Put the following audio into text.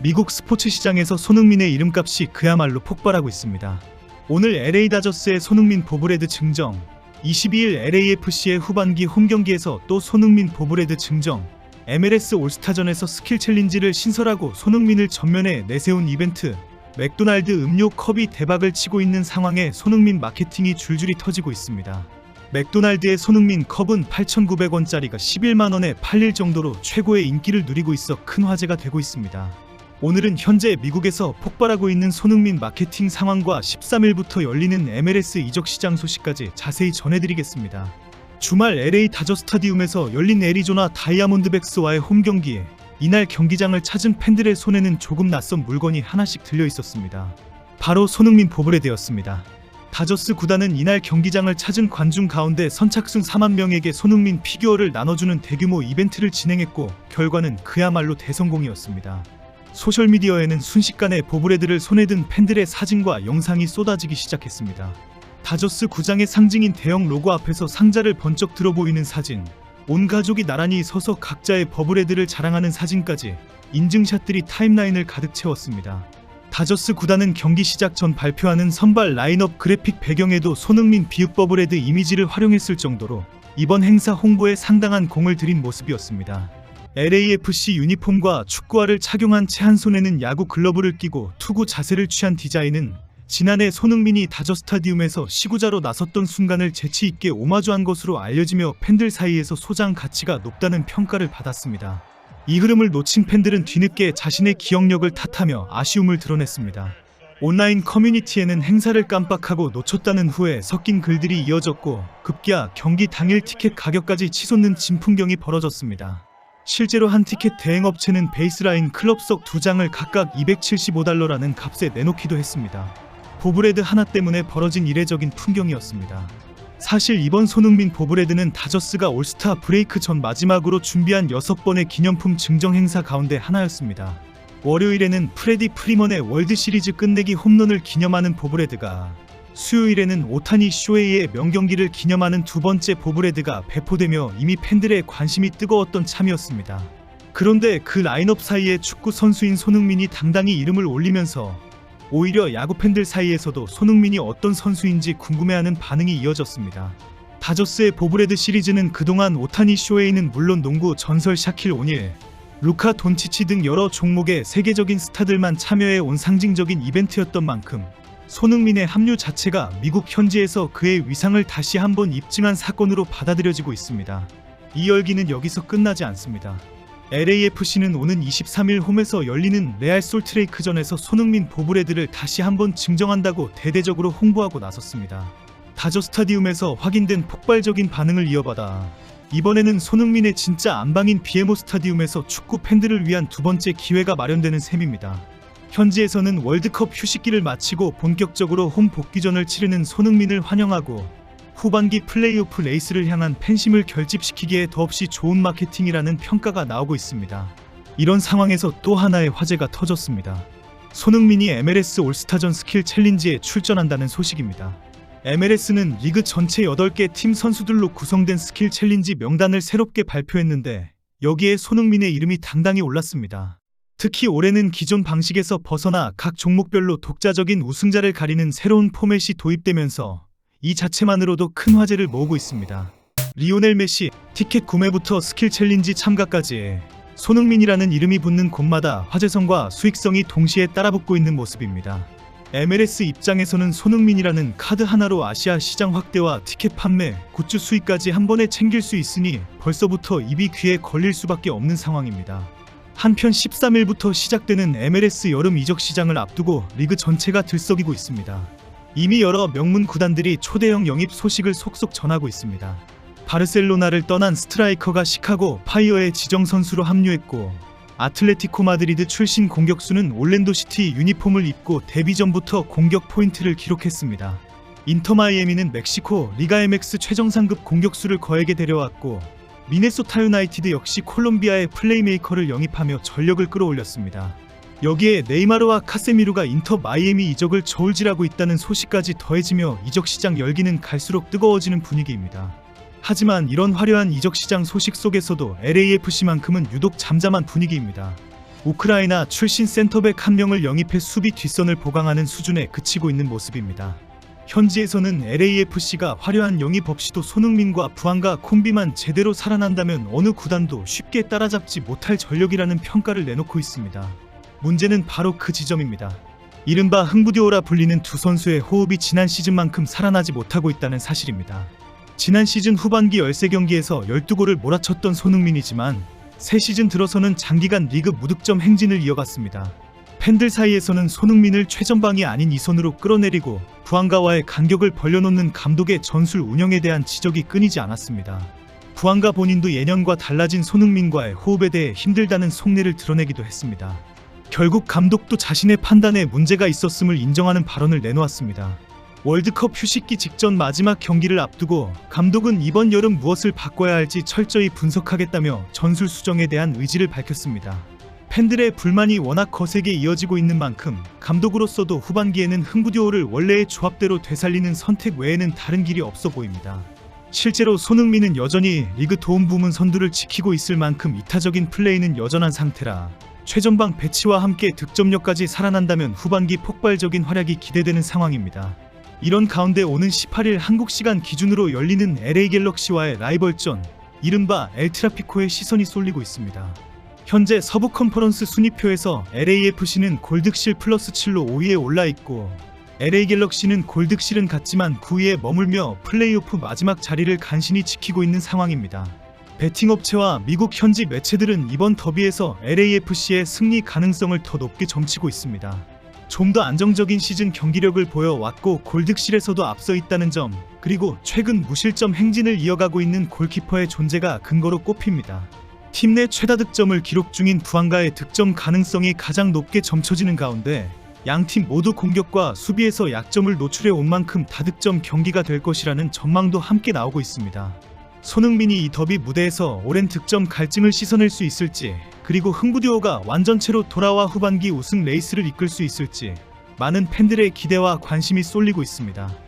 미국 스포츠 시장에서 손흥민의 이름값이 그야말로 폭발하고 있습니다. 오늘 LA 다저스의 손흥민 보브레드 증정, 22일 LAFC의 후반기 홈경기에서 또 손흥민 보브레드 증정, MLS 올스타전에서 스킬 챌린지를 신설하고 손흥민을 전면에 내세운 이벤트, 맥도날드 음료 컵이 대박을 치고 있는 상황에 손흥민 마케팅이 줄줄이 터지고 있습니다. 맥도날드의 손흥민 컵은 8,900원짜리가 11만원에 팔릴 정도로 최고의 인기를 누리고 있어 큰 화제가 되고 있습니다. 오늘은 현재 미국에서 폭발하고 있는 손흥민 마케팅 상황과 13일부터 열리는 MLS 이적 시장 소식까지 자세히 전해드리겠습니다. 주말 LA 다저 스타디움에서 열린 애리조나 다이아몬드백스와의 홈경기에 이날 경기장을 찾은 팬들의 손에는 조금 낯선 물건이 하나씩 들려 있었습니다. 바로 손흥민 보브레드였습니다. 다저스 구단은 이날 경기장을 찾은 관중 가운데 선착순 4만 명에게 손흥민 피규어를 나눠주는 대규모 이벤트를 진행했고 결과는 그야말로 대성공이었습니다. 소셜미디어에는 순식간에 보브레드를 손에 든 팬들의 사진과 영상이 쏟아지기 시작했습니다. 다저스 구장의 상징인 대형 로고 앞에서 상자를 번쩍 들어 보이는 사진, 온 가족이 나란히 서서 각자의 버브레드를 자랑하는 사진까지 인증샷들이 타임라인을 가득 채웠습니다. 다저스 구단은 경기 시작 전 발표하는 선발 라인업 그래픽 배경에도 손흥민 비읍 버브레드 이미지를 활용했을 정도로 이번 행사 홍보에 상당한 공을 들인 모습이었습니다. LAFC 유니폼과 축구화를 착용한 채 한 손에는 야구 글러브를 끼고 투구 자세를 취한 디자인은 지난해 손흥민이 다저 스타디움에서 시구자로 나섰던 순간을 재치있게 오마주한 것으로 알려지며 팬들 사이에서 소장 가치가 높다는 평가를 받았습니다. 이 흐름을 놓친 팬들은 뒤늦게 자신의 기억력을 탓하며 아쉬움을 드러냈습니다. 온라인 커뮤니티에는 행사를 깜빡하고 놓쳤다는 후에 섞인 글들이 이어졌고 급기야 경기 당일 티켓 가격까지 치솟는 진풍경이 벌어졌습니다. 실제로 한 티켓 대행업체는 베이스라인 클럽석 2장을 각각 275달러라는 값에 내놓기도 했습니다. 보브레드 하나 때문에 벌어진 이례적인 풍경이었습니다. 사실 이번 손흥민 보브레드는 다저스가 올스타 브레이크 전 마지막으로 준비한 6번의 기념품 증정 행사 가운데 하나였습니다. 월요일에는 프레디 프리먼의 월드시리즈 끝내기 홈런을 기념하는 보브레드가, 수요일에는 오타니 쇼헤이의 명경기를 기념하는 두 번째 보브레드가 배포되며 이미 팬들의 관심이 뜨거웠던 참이었습니다. 그런데 그 라인업 사이에 축구 선수인 손흥민이 당당히 이름을 올리면서 오히려 야구 팬들 사이에서도 손흥민이 어떤 선수인지 궁금해하는 반응이 이어졌습니다. 다저스의 보브레드 시리즈는 그동안 오타니 쇼헤이는 물론 농구 전설 샤킬 오닐, 루카 돈치치 등 여러 종목의 세계적인 스타들만 참여해 온 상징적인 이벤트였던 만큼 손흥민의 합류 자체가 미국 현지에서 그의 위상을 다시 한번 입증한 사건으로 받아들여지고 있습니다. 이 열기는 여기서 끝나지 않습니다. LAFC는 오는 23일 홈에서 열리는 레알 솔트레이크전에서 손흥민 보브레드를 다시 한번 증정한다고 대대적으로 홍보하고 나섰습니다. 다저 스타디움에서 확인된 폭발적인 반응을 이어받아 이번에는 손흥민의 진짜 안방인 BMO 스타디움에서 축구 팬들을 위한 두 번째 기회가 마련되는 셈입니다. 현지에서는 월드컵 휴식기를 마치고 본격적으로 홈 복귀전을 치르는 손흥민을 환영하고 후반기 플레이오프 레이스를 향한 팬심을 결집시키기에 더없이 좋은 마케팅이라는 평가가 나오고 있습니다. 이런 상황에서 또 하나의 화제가 터졌습니다. 손흥민이 MLS 올스타전 스킬 챌린지에 출전한다는 소식입니다. MLS는 리그 전체 8개 팀 선수들로 구성된 스킬 챌린지 명단을 새롭게 발표했는데 여기에 손흥민의 이름이 당당히 올랐습니다. 특히 올해는 기존 방식에서 벗어나 각 종목별로 독자적인 우승자를 가리는 새로운 포맷이 도입되면서 이 자체만으로도 큰 화제를 모으고 있습니다. 리오넬 메시, 티켓 구매부터 스킬 챌린지 참가까지 손흥민이라는 이름이 붙는 곳마다 화제성과 수익성이 동시에 따라붙고 있는 모습입니다. MLS 입장에서는 손흥민이라는 카드 하나로 아시아 시장 확대와 티켓 판매, 굿즈 수익까지 한 번에 챙길 수 있으니 벌써부터 입이 귀에 걸릴 수밖에 없는 상황입니다. 한편 13일부터 시작되는 MLS 여름 이적 시장을 앞두고 리그 전체가 들썩이고 있습니다. 이미 여러 명문 구단들이 초대형 영입 소식을 속속 전하고 있습니다. 바르셀로나를 떠난 스트라이커가 시카고 파이어의 지정 선수로 합류했고 아틀레티코 마드리드 출신 공격수는 올랜도 시티 유니폼을 입고 데뷔 전부터 공격 포인트를 기록했습니다. 인터 마이애미는 멕시코 리가 MX 최정 상급 공격수를 거액에 데려왔고 미네소타 유나이티드 역시 콜롬비아의 플레이메이커를 영입하며 전력을 끌어올렸습니다. 여기에 네이마르와 카세미루가 인터 마이애미 이적을 저울질하고 있다는 소식까지 더해지며 이적 시장 열기는 갈수록 뜨거워지는 분위기입니다. 하지만 이런 화려한 이적 시장 소식 속에서도 LAFC만큼은 유독 잠잠한 분위기입니다. 우크라이나 출신 센터백 한 명을 영입해 수비 뒷선을 보강하는 수준에 그치고 있는 모습입니다. 현지에서는 LAFC가 화려한 영입 없이도 손흥민과 부안가 콤비만 제대로 살아난다면 어느 구단도 쉽게 따라잡지 못할 전력이라는 평가를 내놓고 있습니다. 문제는 바로 그 지점입니다. 이른바 흥부듀오라 불리는 두 선수의 호흡이 지난 시즌만큼 살아나지 못하고 있다는 사실입니다. 지난 시즌 후반기 13경기에서 12골을 몰아쳤던 손흥민이지만 새 시즌 들어서는 장기간 리그 무득점 행진을 이어갔습니다. 팬들 사이에서는 손흥민을 최전방이 아닌 2선으로 끌어내리고 부안가와의 간격을 벌려놓는 감독의 전술 운영에 대한 지적이 끊이지 않았습니다. 부안가 본인도 예년과 달라진 손흥민과의 호흡에 대해 힘들다는 속내를 드러내기도 했습니다. 결국 감독도 자신의 판단에 문제가 있었음을 인정하는 발언을 내놓았습니다. 월드컵 휴식기 직전 마지막 경기를 앞두고 감독은 이번 여름 무엇을 바꿔야 할지 철저히 분석하겠다며 전술 수정에 대한 의지를 밝혔습니다. 팬들의 불만이 워낙 거세게 이어지고 있는 만큼 감독으로서도 후반기에는 흥부듀오를 원래의 조합대로 되살리는 선택 외에는 다른 길이 없어 보입니다. 실제로 손흥민은 여전히 리그 도움 부문 선두를 지키고 있을 만큼 이타적인 플레이는 여전한 상태라 최전방 배치와 함께 득점력까지 살아난다면 후반기 폭발적인 활약이 기대되는 상황입니다. 이런 가운데 오는 18일 한국 시간 기준으로 열리는 LA 갤럭시와의 라이벌전, 이른바 엘트라피코에 시선이 쏠리고 있습니다. 현재 서부 컨퍼런스 순위표에서 LAFC는 골득실 플러스 7로 5위에 올라있고 LA 갤럭시는 골득실은 같지만 9위에 머물며 플레이오프 마지막 자리를 간신히 지키고 있는 상황입니다. 베팅업체와 미국 현지 매체들은 이번 더비에서 LAFC의 승리 가능성을 더 높게 점치고 있습니다. 좀 더 안정적인 시즌 경기력을 보여왔고 골득실에서도 앞서 있다는 점, 그리고 최근 무실점 행진을 이어가고 있는 골키퍼의 존재가 근거로 꼽힙니다. 팀 내 최다 득점을 기록 중인 부안가의 득점 가능성이 가장 높게 점쳐지는 가운데 양팀 모두 공격과 수비에서 약점을 노출해 온 만큼 다득점 경기가 될 것이라는 전망도 함께 나오고 있습니다. 손흥민이 이 더비 무대에서 오랜 득점 갈증을 씻어낼 수 있을지, 그리고 흥부듀오가 완전체로 돌아와 후반기 우승 레이스를 이끌 수 있을지 많은 팬들의 기대와 관심이 쏠리고 있습니다.